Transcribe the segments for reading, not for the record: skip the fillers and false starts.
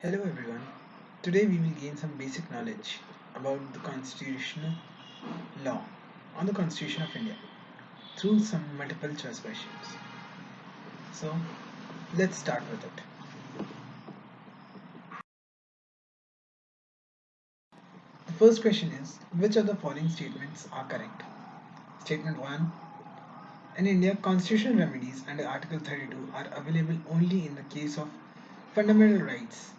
Hello everyone. Today we will gain some basic knowledge about the constitutional law on the Constitution of India through some multiple choice questions. So let's start with it. The first question is, which of the following statements are correct? Statement 1. In India, constitutional remedies under Article 32 are available only in the case of fundamental rights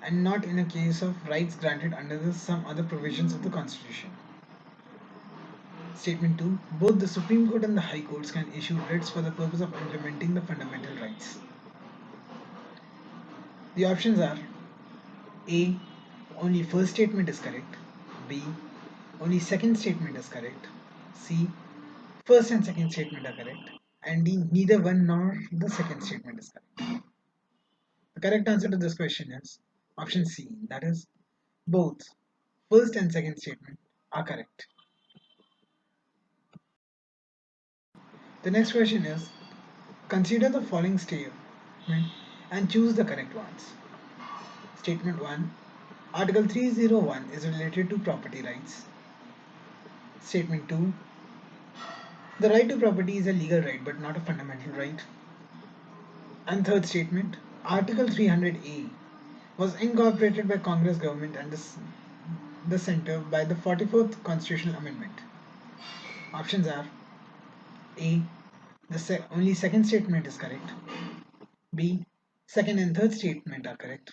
and not in a case of rights granted under some other provisions of the Constitution. Statement 2. Both the Supreme Court and the High Courts can issue writs for the purpose of implementing the fundamental rights. The options are A. Only first statement is correct. B. Only second statement is correct. C. First and second statement are correct. And D. Neither one nor the second statement is correct. The correct answer to this question is option C. That is, both first and second statement are correct. The next question is, consider the following statement and choose the correct ones. Statement 1. Article 301 is related to property rights. Statement 2. The right to property is a legal right but not a fundamental right. And third statement. Article 300A was incorporated by Congress government and the Centre by the 44th Constitutional Amendment. Options are A. The only second statement is correct. B. Second and third statement are correct.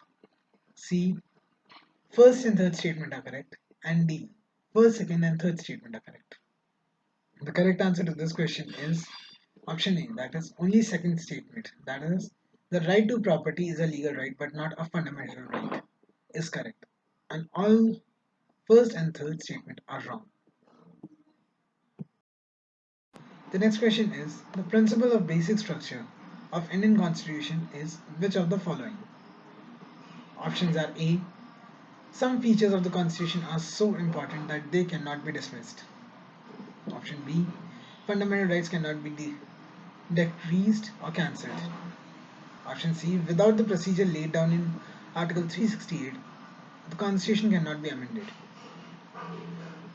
C. First and third statement are correct. And D. First, second, and third statement are correct. The correct answer to this question is option A, that is only second statement. That is, the right to property is a legal right but not a fundamental right, is correct. And all first and third statement are wrong. The next question is, the principle of basic structure of Indian Constitution is which of the following? Options are A. Some features of the Constitution are so important that they cannot be dismissed. Option B. Fundamental rights cannot be decreased or cancelled. Option C. Without the procedure laid down in Article 368, the Constitution cannot be amended.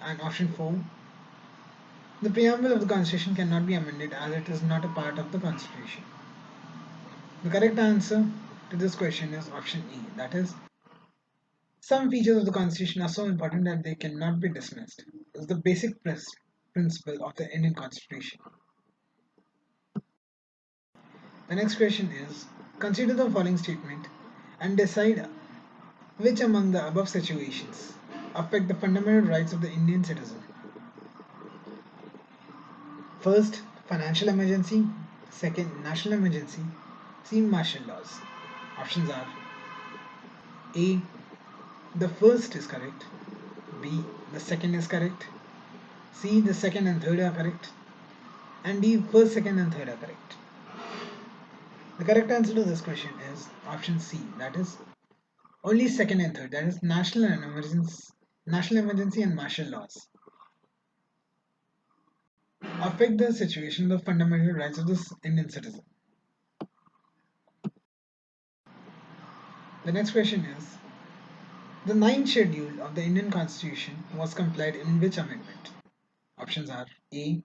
And option 4. The preamble of the Constitution cannot be amended as it is not a part of the Constitution. The correct answer to this question is option E. That is, some features of the Constitution are so important that they cannot be dismissed. This is the basic principle of the Indian Constitution. The next question is, consider the following statement and decide which among the above situations affect the fundamental rights of the Indian citizen. First, financial emergency. Second, national emergency. C, martial laws. Options are A, the first is correct. B, the second is correct. C, the second and third are correct. And D, first, second, and third are correct. The correct answer to this question is option C. That is, only second and third. That is, national emergency and martial laws affect the situation of the fundamental rights of the Indian citizen. The next question is, the ninth schedule of the Indian Constitution was complied in which amendment? Options are A,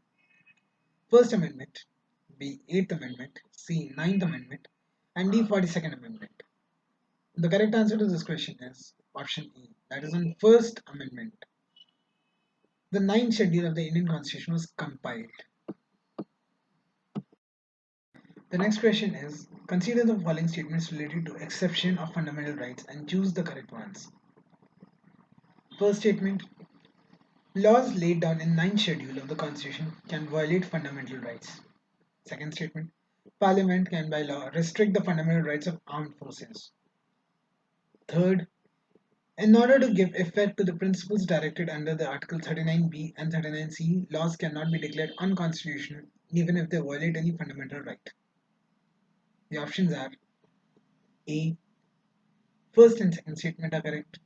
First Amendment, B, Eighth Amendment, C, Ninth Amendment, and D, 42nd Amendment. The correct answer to this question is option E. That is, on First Amendment. The ninth schedule of the Indian Constitution was compiled. The next question is, consider the following statements related to exception of fundamental rights and choose the correct ones. First statement, laws laid down in ninth schedule of the Constitution can violate fundamental rights. Second statement, Parliament can by law restrict the fundamental rights of armed forces. Third, in order to give effect to the principles directed under the Article 39B and 39C, laws cannot be declared unconstitutional even if they violate any fundamental right. The options are A, first and second statement are correct.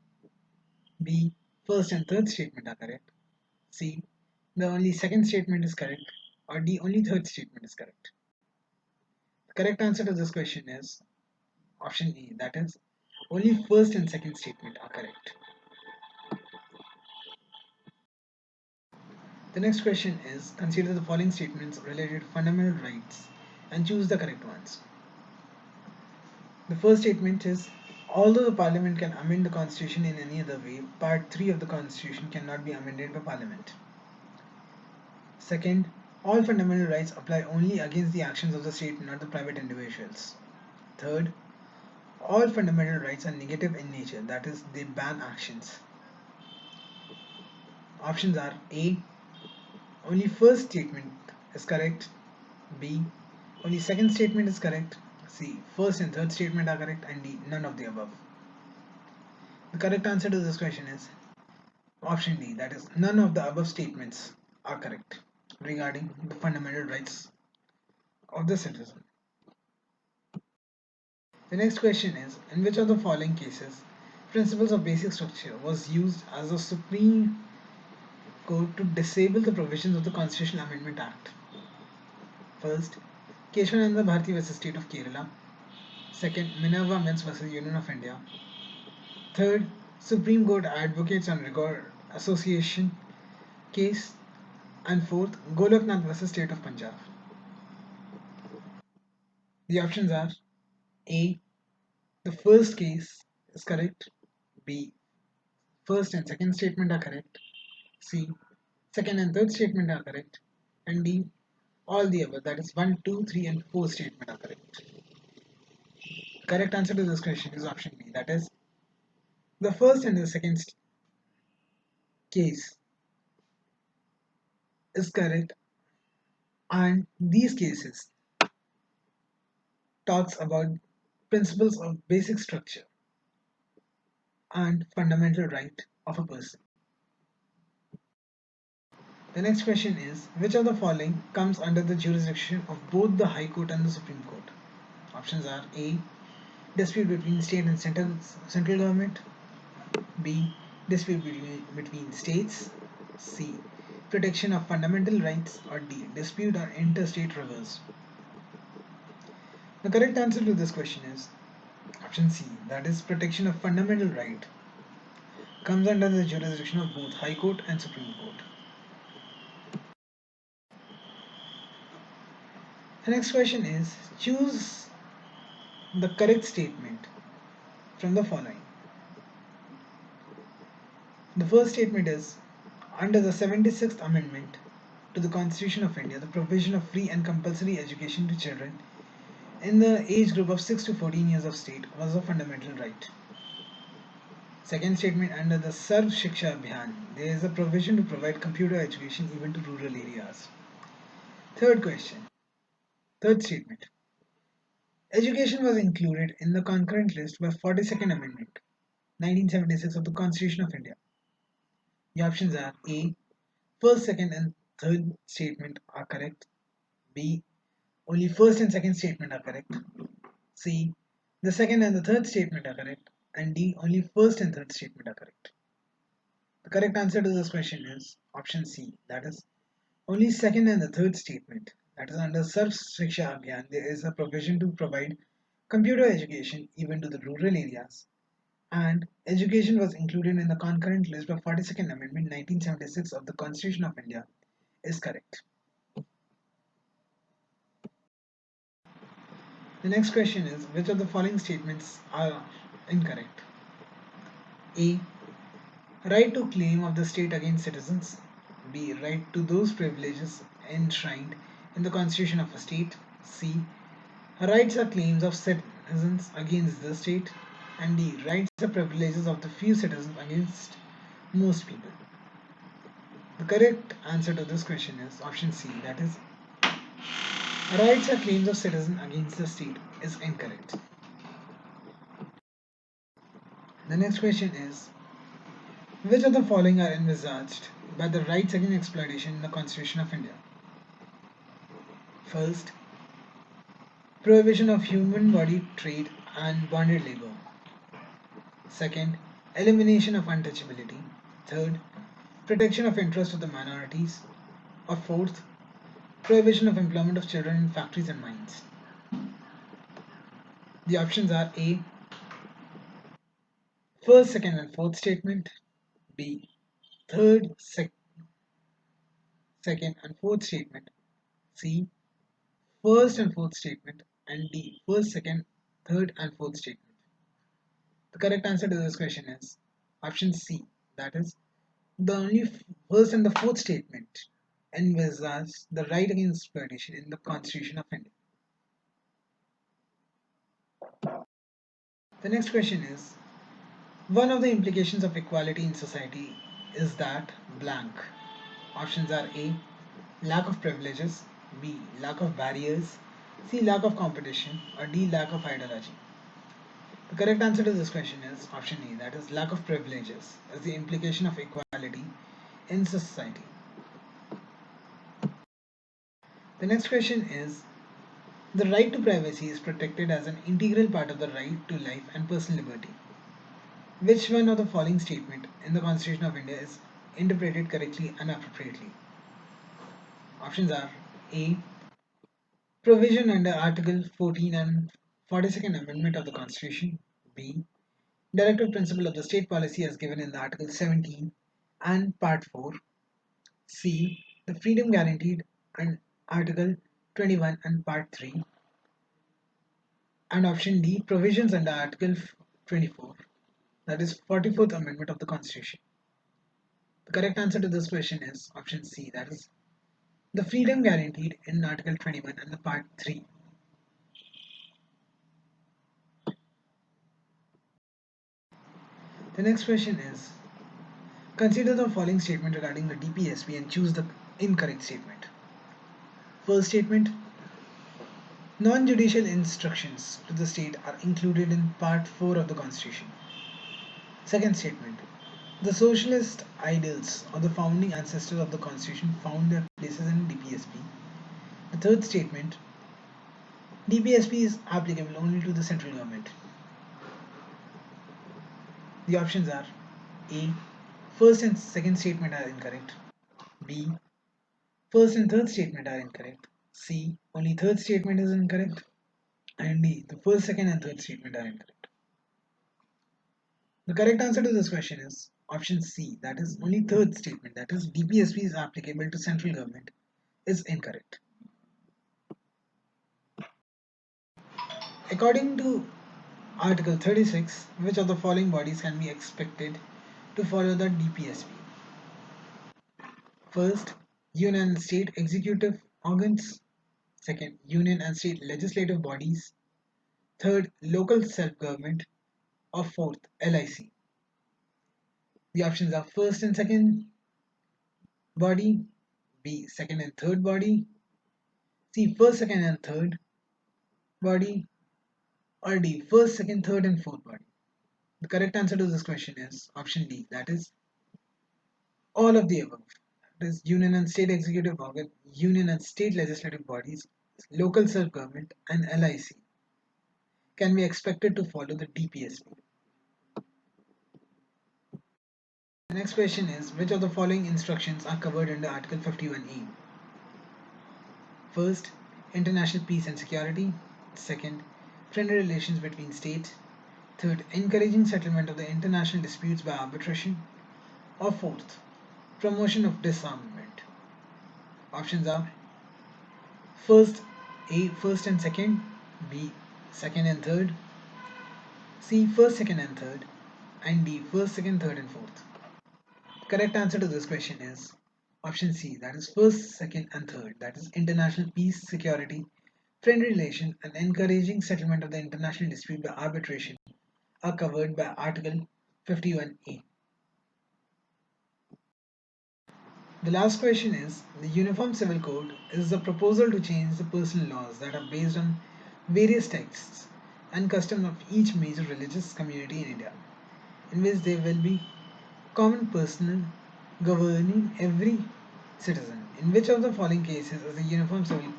B, first and third statement are correct. C, the only second statement is correct. Or D, only third statement is correct. The correct answer to this question is option E. That is, Only first and second statement are correct. The next question is consider the following statements related to fundamental rights and choose the correct ones. The first statement is although the parliament can amend the constitution in any other way, part 3 of the constitution cannot be amended by parliament. Second, all fundamental rights apply only against the actions of the state, not the private individuals. Third, all fundamental rights are negative in nature, that is, they ban actions. Options are A, only first statement is correct, B, only second statement is correct, C, first and third statement are correct, and D, none of the above. The correct answer to this question is option D, that is, none of the above statements are correct regarding the fundamental rights of the citizen. The next question is in which of the following cases principles of basic structure was used as a Supreme Court to disable the provisions of the Constitutional Amendment Act? First, Keshwananda Bharati vs. State of Kerala. Second, Minerva Mills vs. Union of India. Third, Supreme Court Advocates on Record Association case. And fourth, Goloknath vs. State of Punjab. The options are A, the first case is correct, B, first and second statement are correct, C, second and third statement are correct, and D, all the above, that is 1, 2, 3, and 4 statement are correct. Correct answer to this question is option B, that is the first and the second case is correct, and these cases talks about principles of basic structure and fundamental right of a person. The next question is which of the following comes under the jurisdiction of both the High Court and the Supreme Court? Options are A, dispute between state and central government, B, dispute between states, C, protection of fundamental rights, or D, dispute on interstate rivers. The correct answer to this question is option C, that is protection of fundamental right comes under the jurisdiction of both High Court and Supreme Court. The next question is choose the correct statement from the following. The first statement is under the 76th Amendment to the Constitution of India, the provision of free and compulsory education to children in the age group of 6 to 14 years of state was a fundamental right. Second statement, under the Sarv Shiksha Abhiyan, there is a provision to provide computer education even to rural areas. Third statement, education was included in the concurrent list by 42nd Amendment 1976 of the Constitution of India. The options are A, first, second, and third statement are correct. B, only first and second statement are correct. C, the second and the third statement are correct. And D, only first and third statement are correct. The correct answer to this question is option C, that is only second and the third statement. That is under Sarv Shiksha Abhiyan, there is a provision to provide computer education even to the rural areas. And education was included in the concurrent list by 42nd Amendment 1976 of the Constitution of India is correct. The next question is which of the following statements are incorrect? A, right to claim of the state against citizens. B, right to those privileges enshrined in the constitution of a state. C, rights or claims of citizens against the state. And D, rights or privileges of the few citizens against most people. The correct answer to this question is option C, that is rights or claims of citizens against the state is incorrect. The next question is which of the following are envisaged by the rights against exploitation in the Constitution of India? First, prohibition of human body trade and bonded labor. Second, elimination of untouchability. Third, protection of interests of the minorities. Or fourth, prohibition of employment of children in factories and mines. The options are A, first, second, and fourth statement. B. Third, second, and fourth statement. C. First and fourth statement. And D. First, second, third, and fourth statement. The correct answer to this question is option C. That is, the only first and the fourth statement envisages the right against exploitation in the Constitution of India. The next question is, one of the implications of equality in society is that blank. Options are A. Lack of privileges, B. Lack of barriers, C. Lack of competition, or D. Lack of ideology. The correct answer to this question is option A, that is lack of privileges, is the implication of equality in society. The next question is, the right to privacy is protected as an integral part of the right to life and personal liberty. Which one of the following statement in the Constitution of India is interpreted correctly and appropriately? Options are A. Provision under Article 14 and 42nd Amendment of the Constitution. B. Directive principle of the state policy as given in the Article 17 and Part 4. C. The freedom guaranteed in Article 21 and Part 3. And option D. Provisions under Article 24, that is 44th Amendment of the Constitution. The correct answer to this question is option C, that is the freedom guaranteed in Article 21 and the Part 3. The next question is, consider the following statement regarding the DPSP and choose the incorrect statement. First statement, non-judicial instructions to the state are included in Part 4 of the Constitution. Second statement, the socialist ideals of the founding ancestors of the Constitution found their places in DPSP. The third statement, DPSP is applicable only to the central government. The options are A. First and second statement are incorrect. B. First and third statement are incorrect. C. Only third statement is incorrect. And D. The first, second, and third statement are incorrect. The correct answer to this question is option C. That is only third statement. That is DPSP is applicable to central government is incorrect. According to Article 36, which of the following bodies can be expected to follow the DPSP? First, union and state executive organs. Second, union and state legislative bodies. Third, local self-government. Or fourth, LIC. The options are first and second body, B, second and third body, C, first, second, and third body, or D, first, second, third, and fourth body. The correct answer to this question is option D, that is all of the above. That is union and state executive organ, union and state legislative bodies, local self-government, and LIC can be expected to follow the DPSP. The next question is, which of the following instructions are covered under Article 51E? First, international peace and security. Second, friendly relations between states. Third, encouraging settlement of the international disputes by arbitration. Or fourth, promotion of disarmament. Options are first, A, first and second, B, second and third, C, first, second, and third, and D, first, second, third, and fourth. The correct answer to this question is option C, that is first, second, and third, that is international peace, security, friendly relation, and encouraging settlement of the international dispute by arbitration are covered by Article 51A. The last question is, the Uniform Civil Code is the proposal to change the personal laws that are based on various texts and customs of each major religious community in India, in which there will be common personal governing every citizen. In which of the following cases is the Uniform Civil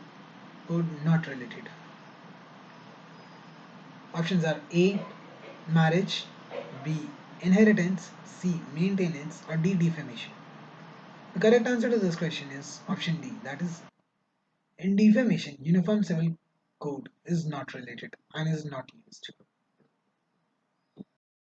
Code not related? Options are A, marriage, B, inheritance, C, maintenance, or D, defamation. The correct answer to this question is option D, that is in defamation, Uniform Civil Code is not related and is not used.